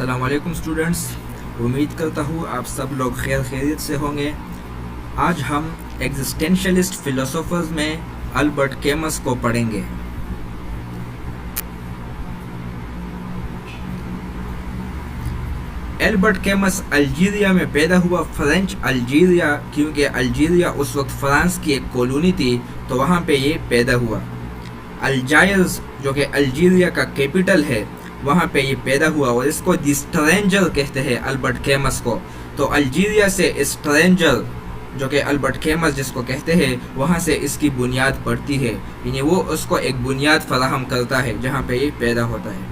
अस्सलाम वालेकुम स्टूडेंट्स, उम्मीद करता हूँ आप सब लोग खैर खैरियत से होंगे। आज हम एग्जिस्टेंशलिस्ट फिलोसोफर्स में अल्बर्ट कैमस को पढ़ेंगे। अल्बर्ट कैमस अल्जीरिया में पैदा हुआ। फ्रेंच अल्जीरिया, क्योंकि अल्जीरिया उस वक्त फ्रांस की एक कॉलोनी थी, तो वहाँ पे ये पैदा हुआ। अल्जायर्स जो कि अल्जीरिया का कैपिटल है, वहाँ पे ये पैदा हुआ और इसको द स्ट्रेंजर कहते हैं अल्बर्ट कैमस को। तो अल्जीरिया से स्ट्रेंजर जो कि अल्बर्ट कैमस जिसको कहते हैं, वहाँ से इसकी बुनियाद पड़ती है, यानी वो उसको एक बुनियाद फराहम करता है जहाँ पे ये पैदा होता है।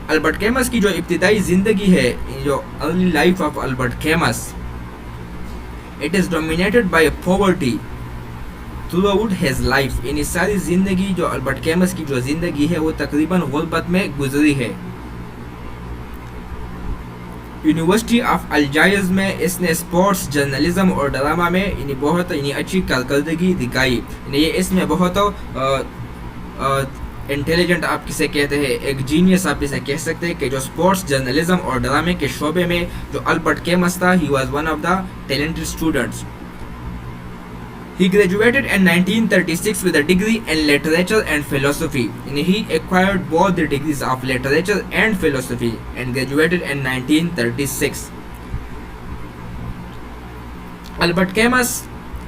अल्बर्ट कैमस की जो इब्तिदाई ज़िंदगी है, जो early life of Albert कैमस, it is dominated by poverty through out his life. यानी सारी ज़िंदगी जो अल्बर्ट कैमस की जो ज़िंदगी है वो तकरीबन गुर्बत में गुजरी है। यूनिवर्सिटी ऑफ अल्जायर्स में इसने स्पोर्ट्स, जर्नलिज्म और ड्रामा में बहुत अच्छी कारकर्दगी दिखाई। ये इसमें बहुत इंटेलिजेंट आप किसे कहते हैं, एक जीनियस आप इसे कह सकते हैं, कि जो स्पोर्ट्स, जर्नलिज्म और ड्रामे के शोबे में जो अल्बर्ट कैमस था, he was one of the talented students. He graduated in 1936 with a degree in literature and philosophy. And he acquired both the degrees of literature and philosophy and graduated in 1936. Albert कैमस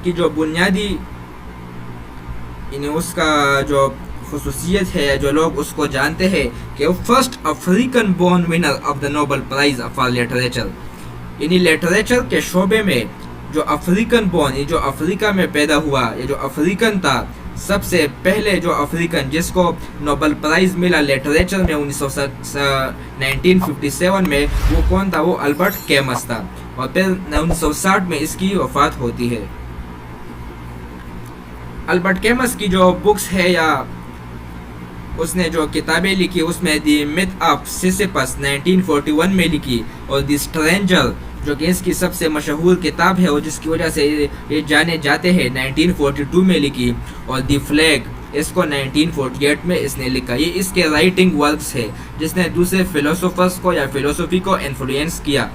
की जो बुनियादी उसका जो खुसूसियत है, जो लोग उसको जानते हैं कि वो first African born winner of the Nobel prize for literature. यानी लिटरेचर के शोबे में जो अफ्रीकन बोर्न, ये जो अफ्रीका में पैदा हुआ, ये जो अफ्रीकन था, सबसे पहले जो अफ्रीकन जिसको नोबेल प्राइज़ मिला लिटरेचर में 1957 में, वो कौन था? वो अल्बर्ट कैमस था। और फिर 1960 में इसकी वफात होती है। अल्बर्ट कैमस की जो बुक्स है या उसने जो किताबें लिखी, उसमें द मिथ ऑफ सिसिफस 1941 में लिखी, और द स्ट्रेंजर जो कि इसकी सबसे मशहूर किताब है और जिसकी वजह से ये जाने जाते हैं, 1942 में लिखी, और द फ्लैग इसको 1948 में इसने लिखा। ये इसके राइटिंग वर्क्स है जिसने दूसरे फिलोसोफर्स को या फिलोसफी को इन्फ्लुएंस किया।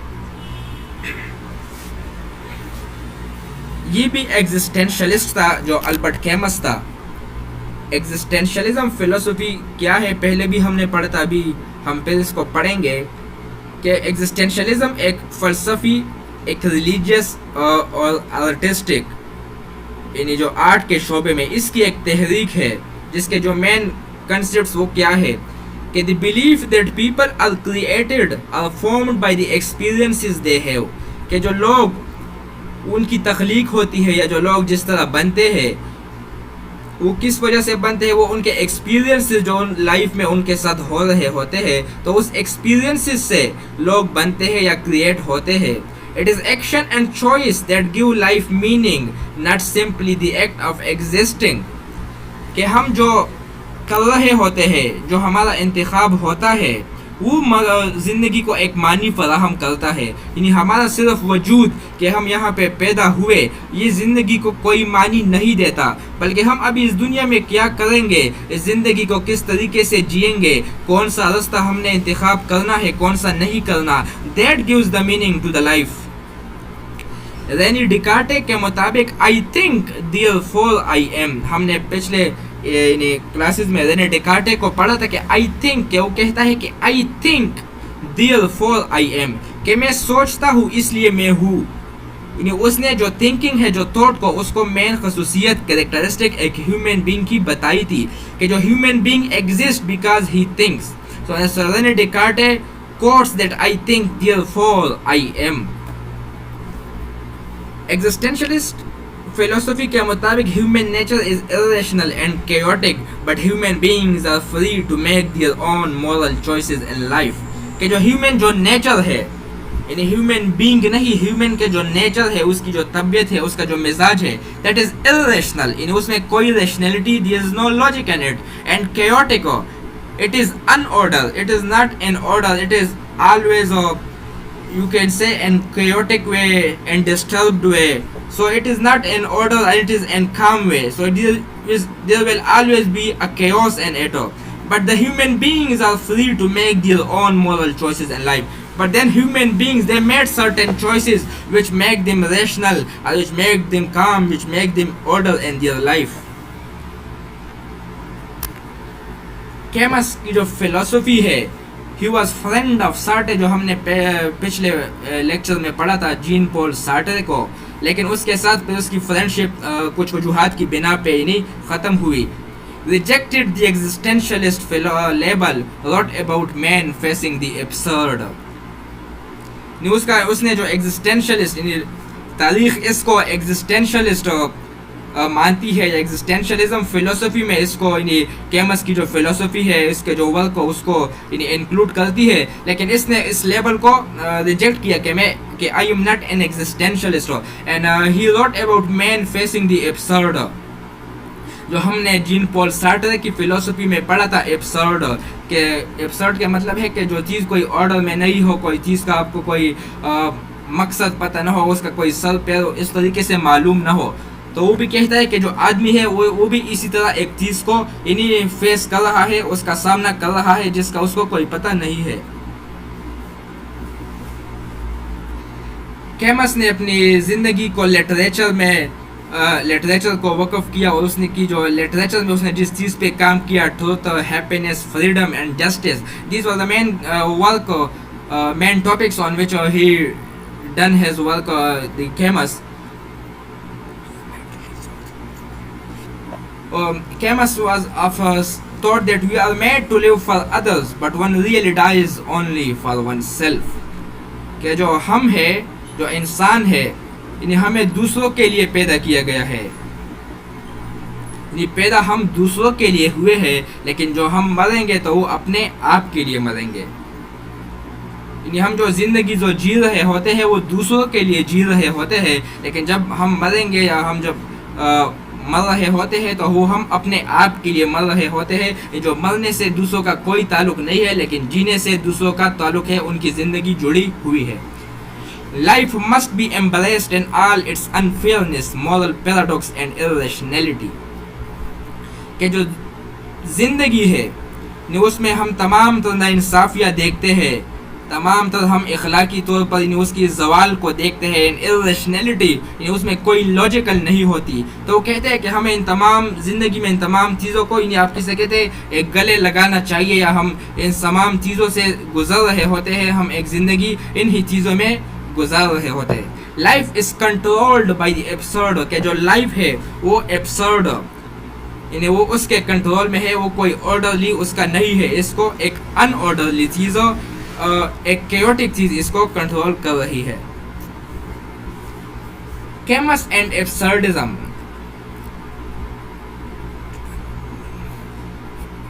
ये भी एग्जिस्टेंशलिस्ट था जो अल्बर्ट कैमस था। एग्जिस्टेंशलिज्म फिलोसफी क्या है पहले भी हमने पढ़ा था, अभी हम फिर इसको पढ़ेंगे कि एग्जिस्टेंशलिज्म एक फ़लसफ़ी, एक रिलीजियस और आर्टिस्टिक, यानी जो आर्ट के शोबे में इसकी एक तहरीक है, जिसके जो मेन कंसेप्ट्स वो क्या है कि the belief that people are created are formed by the experiences they have, कि जो लोग उनकी तख्लीक होती है या जो लोग जिस तरह बनते हैं वो किस वजह से बनते हैं, वो उनके एक्सपीरियंसेस जो लाइफ में उनके साथ हो रहे होते हैं, तो उस एक्सपीरियंसेस से लोग बनते हैं या क्रिएट होते हैं। It is action and choice that give life meaning, not simply the act of existing. कि हम जो कर रहे होते हैं, जो हमारा इंतखाब होता है, वो ज़िंदगी को एक मानी फराहम करता है। यानी हमारा सिर्फ वजूद कि हम यहाँ पे पैदा हुए, ये ज़िंदगी को कोई मानी नहीं देता, बल्कि हम अभी इस दुनिया में क्या करेंगे, इस ज़िंदगी को किस तरीके से जिएंगे, कौन सा रास्ता हमने इंतखाब करना है, कौन सा नहीं करना, that gives the meaning to the life. Rene Descartes के मुताबिक I think therefore I am, हमने पिछले क्लासेस में रेने डिकार्टे को पढ़ा था कि आई थिंक, कि वो कहता है कि आई थिंक देयरफॉर आई एम, कि मैं सोचता हूँ इसलिए मैं हूँ। यानी उसने जो थिंकिंग है, जो थॉट को, उसको मेन खसूसियत, कैरेक्टरिस्टिक एक ह्यूमन बीइंग की बताई थी कि जो human being exist because he thinks. So Rene Descartes quotes that I think therefore I am. Existentialist philosophy के मुताबिक human nature is irrational and chaotic, but human beings are free to make their own moral choices in life. कि जो human जो nature है, यानी human being नहीं, human के जो नेचर है, उसकी जो तबीयत है, उसका जो मिजाज है, दैट इज इरेशनल, यानी उसमें कोई rationality, there is no logic in it, and chaotic, it is unorder, it is not in order, it is always you can say in chaotic way and disturbed way. So it is not in order and it is in calm way. So there will always be a chaos in it. But the human beings are free to make their own moral choices in life. But then human beings, they made certain choices which make them rational, or which make them calm, which make them order in their life. कैमस की जो philosophy है, he was friend of सार्टे, जो हमने पिछले lecture में पढ़ा था Jean Paul सार्टे को, लेकिन उसके साथ फिर उसकी फ्रेंडशिप कुछ वजूहात की बिना पे ही नहीं ख़त्म हुई. Rejected the existentialist label, wrote about man facing the absurd. उसने जो existentialist, तारीख इसको existentialist मानती है, एग्जिस्टेंशलिज्म फिलोसफी में इसको कैमस की जो फिलोसफी है, इसके जो वर्क को उसको इंक्लूड करती है, लेकिन इसने इस लेबल को रिजेक्ट किया कि I am not an existentialist. And he wrote about man facing the absurd, जो हमने जीन पॉल सार्टे की फिलोसफी में पढ़ा था. एब्सर्ड के मतलब है कि जो चीज़ कोई ऑर्डर में नहीं हो, कोई चीज़ का आपको कोई मकसद पता ना हो, उसका कोई सर पैर इस तरीके से मालूम ना हो. तो वो भी कहता है कि जो आदमी है वो भी इसी तरह एक चीज़ को फेस कर रहा है, उसका सामना कर रहा है जिसका उसको कोई पता नहीं है. कैमस ने अपनी ज़िंदगी को लिटरेचर को वक़फ़ किया, और उसने की जो लिटरेचर में उसने जिस चीज़ पे काम किया, truth, happiness, freedom and justice, this was the main topics on which he done his work. The कैमस Camus was of thought that we are made to live for others, but one really dies only for oneself. कि जो हम है, जो इंसान है, हमें दूसरों के लिए पैदा किया गया है. पैदा हम दूसरों के लिए हुए हैं, लेकिन जो हम मरेंगे तो वो अपने आप के लिए मरेंगे. हम जो ज़िंदगी जो जी रहे होते हैं वो दूसरों के लिए जी रहे होते हैं, लेकिन जब हम मरेंगे या हम जब मर रहे होते हैं तो वो हम अपने आप के लिए मर रहे होते हैं. जो मरने से दूसरों का कोई ताल्लुक नहीं है, लेकिन जीने से दूसरों का ताल्लुक है, उनकी ज़िंदगी जुड़ी हुई है. Life must be embraced in all its unfairness, moral paradox and irrationality. कि जो ज़िंदगी है उसमें हम तमाम तरह नाइंसाफ़ियाँ देखते हैं, तमाम तरह हम इखलाकी तौर पर उसकी ज़वाल को देखते हैं. इर्रेशनैलिटी, उसमें कोई लॉजिकल नहीं होती. तो वो कहते हैं कि हमें इन तमाम ज़िंदगी में इन तमाम चीज़ों को आप किसे कहते हैं एक गले लगाना चाहिए, या हम इन तमाम चीज़ों से गुजर रहे होते हैं, हम एक ज़िंदगी इन ही चीज़ों में गुजार रहे होते हैं. Life is controlled by the absurd, कि जो लाइफ है वो एब्सर्ड, वो उसके कंट्रोल में है, वो कोई ऑर्डरली उसका नहीं है. इसको एक अनऑर्डरली चीज़ों, एक केयोटिक चीज इसको कंट्रोल कर रही है. कैमस एंड एब्सर्डिज्म,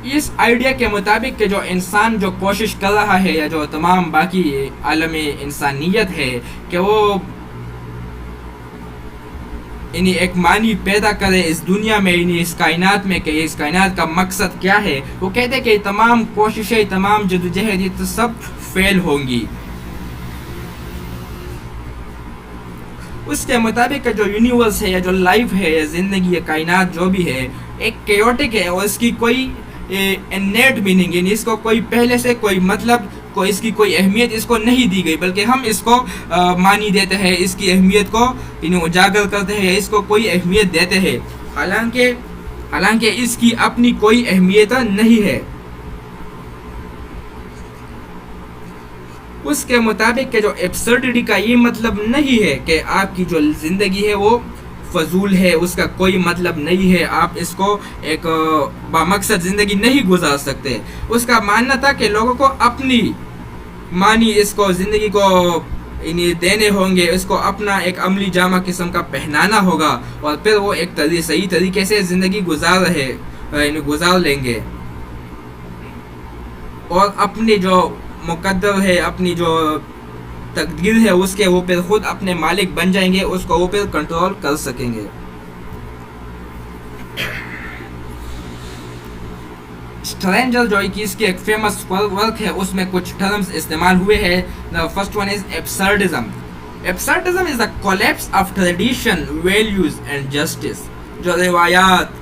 इस आइडिया के मुताबिक कि जो इंसान जो कोशिश कर रहा है, या जो तमाम बाकी आलम इंसानियत है, कि वो एक मानी पैदा करे इस दुनिया में, इस कायनात में, कि इस कायनात का मकसद क्या है. वो कहते हैं कि तमाम कोशिशें, तमाम जद्दोजहद, ये तो सब फेल होंगी. उसके मुताबिक जो यूनिवर्स है, या जो लाइफ है, या ज़िंदगी, या कायनात जो भी है, एक केयोटिक है, और इसकी कोई इन्नेट मीनिंग, यानी इसको कोई पहले से कोई मतलब, कोई इसकी कोई अहमियत इसको नहीं दी गई, बल्कि हम इसको मानी देते हैं, इसकी अहमियत को उजागर करते हैं, इसको कोई अहमियत देते हैं, हालांकि इसकी अपनी कोई अहमियत नहीं है. उसके मुताबिक कि जो एब्सर्डिटी का ये मतलब नहीं है कि आपकी जो ज़िंदगी है वो फजूल है, उसका कोई मतलब नहीं है, आप इसको एक बामकसद ज़िंदगी नहीं गुजार सकते. उसका मानना था कि लोगों को अपनी मानी इसको ज़िंदगी को देने होंगे, इसको अपना एक अमली जामा किस्म का पहनाना होगा, और फिर वो एक सही तरीके से ज़िंदगी गुजार लेंगे, और अपनी जो मुकद्दर है, अपनी जो तकदीर है, उसके वो फिर खुद अपने मालिक बन जाएंगे, उसको वो फिर कंट्रोल कर सकेंगे. स्ट्रेंजर जो कि इसकी एक फेमस वर्क है, उसमें कुछ टर्म्स इस्तेमाल हुए हैं. The first one is absurdism. Absurdism is the collapse of tradition, values and justice. जो रिवायात,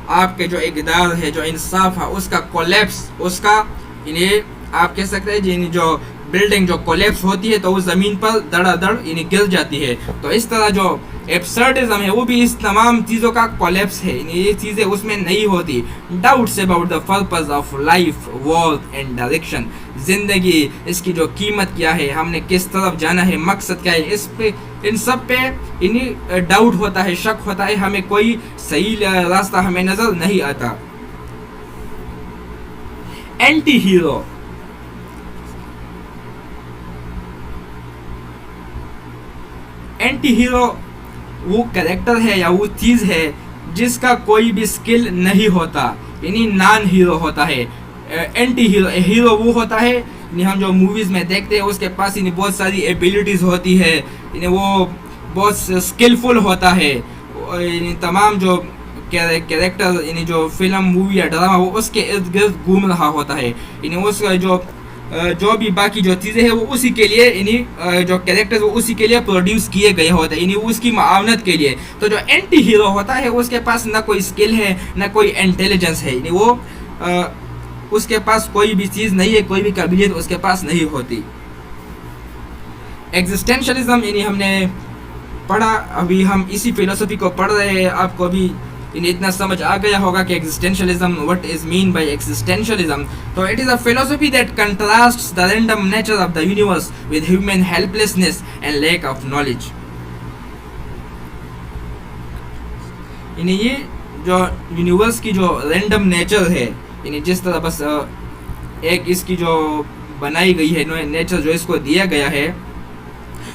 آپ کے جو اقدار ہے, جو انصاف ہے, اس کا کولیپس, اس کا یعنی آپ کہہ سکتے ہیں یعنی جو بلڈنگ جو کولیپس ہوتی ہے تو وہ زمین پر دڑا دڑ یعنی گر جاتی ہے. تو اس طرح جو ایبسرڈزم ہے وہ بھی اس تمام چیزوں کا کولیپس ہے, یعنی یہ چیزیں اس میں نہیں ہوتی. Doubts about the purpose of life, worth and direction, زندگی, اس کی جو قیمت کیا ہے, ہم نے کس طرف جانا ہے, مقصد کیا ہے, اس پہ ان سب پہ یعنی ڈاؤٹ ہوتا ہے, شک ہوتا ہے, ہمیں کوئی صحیح راستہ ہمیں نظر نہیں آتا. اینٹی ہیرو, اینٹی ہیرو وہ کریکٹر ہے یا وہ چیز ہے جس کا کوئی بھی سکل نہیں ہوتا, یعنی نان ہیرو ہوتا ہے. اینٹی ہیرو, ہیرو وہ ہوتا ہے یعنی ہم جو موویز میں دیکھتے ہیں اس کے پاس یعنی بہت ساری ایبیلٹیز ہوتی ہے, یعنی وہ بہت اسکلفل ہوتا ہے, یعنی تمام جو کریکٹر یعنی جو فلم, مووی یا ڈرامہ وہ اس کے ارد گرد گھوم رہا ہوتا ہے, یعنی اس کا جو بھی باقی جو چیزیں ہیں وہ اسی کے لیے یعنی جو کریکٹر وہ اسی کے لیے پروڈیوس کیے گئے ہوتے ہیں, یعنی اس کی معاونت کے لیے. تو جو اینٹی ہیرو ہوتا ہے اس کے پاس نہ کوئی اسکل ہے نہ کوئی انٹیلیجنس ہے, یعنی وہ اس کے پاس کوئی بھی چیز نہیں ہے, کوئی بھی قابلیت اس کے پاس نہیں ہوتی. ایگزسٹینشلزم یعنی ہم نے پڑھا, ابھی ہم اسی فلسفی کو پڑھ رہے ہیں, آپ کو بھی یعنی اتنا سمجھ آ گیا ہوگا کہ existentialism, what is mean by existentialism. تو it is a philosophy that contrasts the random nature of the universe with human helplessness and lack of knowledge. یعنی یہ جو یونیورس کی جو رینڈم نیچر ہے, یعنی جس طرح بس ایک اس کی جو بنائی گئی ہے نیچر جو اس کو دیا گیا ہے,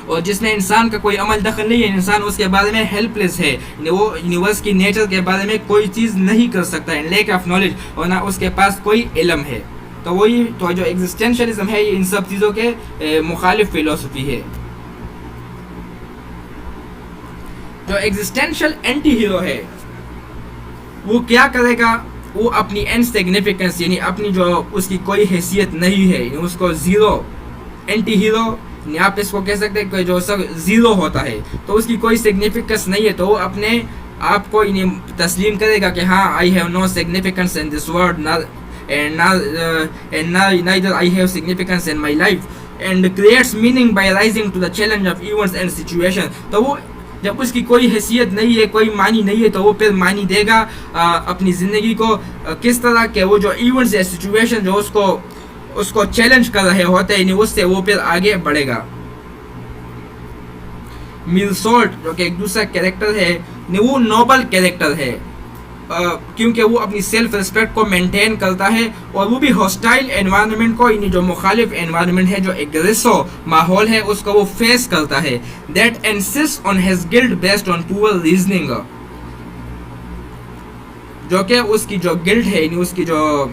اور جس میں انسان کا کوئی عمل دخل نہیں ہے, انسان اس کے بارے میں ہیلپ لیس ہے, وہ یونیورس کی نیچر کے بارے میں کوئی چیز نہیں کر سکتا ہے, لیک آف نالج, اور نہ اس کے پاس کوئی علم ہے. تو وہی تو جو ایگزسٹینشلزم ہے یہ ان سب چیزوں کے مخالف فلسفی ہے. جو ایگزسٹینشل اینٹی ہیرو ہے وہ کیا کرے گا, وہ اپنی انسگنیفیکنس یعنی اپنی جو اس کی کوئی حیثیت نہیں ہے, یعنی اس کو زیرو, اینٹی ہیرو یعنی آپ اس کو کہہ سکتے ہیں کہ جو سب زیرو ہوتا ہے تو اس کی کوئی سگنیفیکنس نہیں ہے, تو وہ اپنے آپ کو یعنی تسلیم کرے گا کہ ہاں I have no significance in this world and neither I have significance in my life, and creates meaning by rising to the challenge of events and situations. تو وہ جب اس کی کوئی حیثیت نہیں ہے, کوئی معنی نہیں ہے, تو وہ پھر معنی دے گا اپنی زندگی کو کس طرح کہ وہ جو ایونٹس یا سچویشن جو اس کو چیلنج کر رہے ہوتے ہیں, اس سے وہ پھر آگے بڑھے گا. میلسولٹ جو کہ ایک دوسرا کیریکٹر ہے, وہ نوبل کیریکٹر ہے کیونکہ وہ اپنی سیلف ریسپیکٹ کو مینٹین کرتا ہے, اور وہ بھی ہاسٹائل انوائرمنٹ کو, یعنی جو مخالف انوائرمنٹ ہے, جو ایگریسو ماحول ہے, اس کو وہ فیس کرتا ہے. That insist on his guilt based on پور ریزننگ, جو کہ اس کی جو گلٹ ہے, یعنی اس کی جو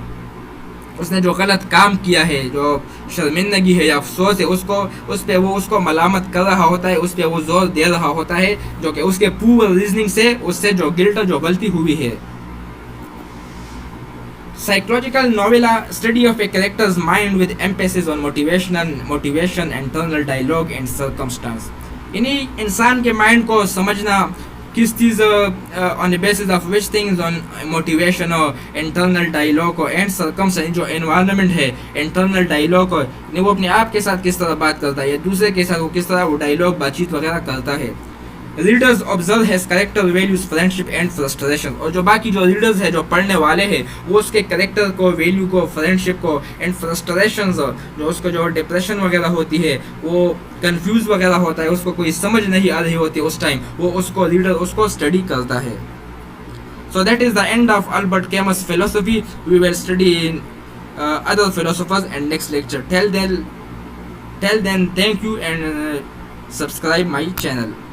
اس نے جو غلط کام کیا ہے, جو شرمندگی ہے یا افسوس ہے, اس پہ وہ اس کو ملامت کر رہا ہوتا ہے, اس پہ وہ زور دے رہا ہوتا ہے, جو کہ اس کے پور ریزننگ سے اس سے جو گلٹ جو غلطی ہوئی ہے. Psychological novella, study of a character's mind with emphasis on motivation, internal dialogue and circumstance. یعنی انسان کے مائنڈ کو سمجھنا, کس چیز on the basis of which things, on motivation اور internal dialogue اور and circumstance, جو environment ہے, internal dialogue اور وہ اپنے آپ کے ساتھ کس طرح بات کرتا ہے یا دوسرے کے ساتھ وہ کس طرح وہ ڈائلاگ بات چیت وغیرہ کرتا ہے. Readers observe has character values friendship and frustration, اور جو باقی جو ریڈرز ہیں, جو پڑھنے والے ہیں, وہ اس کے کریکٹر کو, ویلیو کو, فرینڈشپ کو اینڈ فرسٹریشنز, جو اس کو جو ڈپریشن وغیرہ ہوتی ہے, وہ کنفیوز وغیرہ ہوتا ہے, اس کو کوئی سمجھ نہیں آ رہی ہوتی اس ٹائم, وہ اس کو ریڈر اس کو اسٹڈی کرتا ہے. So that is the end of Albert Camus' philosophy. We will study in other philosophers and next lecture. Till then thank you and subscribe my channel.